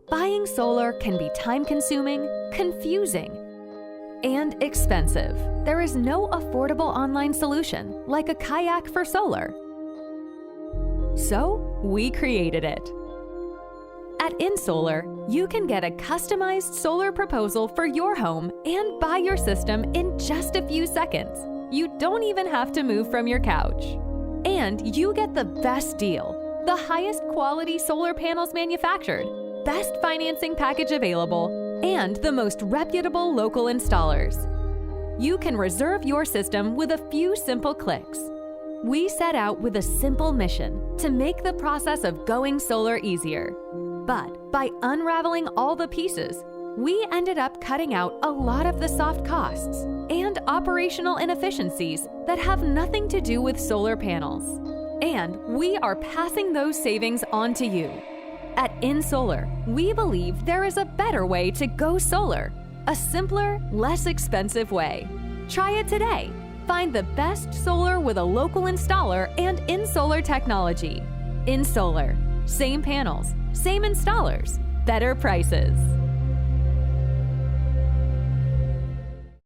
Buying solar can be time-consuming, confusing, and expensive. There is no affordable online solution like a kayak for solar. So, we created it. At Insolar, you can get a customized solar proposal for your home and buy your system in just a few seconds. You don't even have to move from your couch. And you get the best deal, the highest quality solar panels manufactured, best financing package available, and the most reputable local installers. You can reserve your system with a few simple clicks. We set out with a simple mission to make the process of going solar easier. But by unraveling all the pieces, we ended up cutting out a lot of the soft costs and operational inefficiencies that have nothing to do with solar panels. And we are passing those savings on to you. At Insolar, we believe there is a better way to go solar, a simpler, less expensive way. Try it today. Find the best solar with a local installer and Insolar technology. Insolar, same panels, same installers, better prices.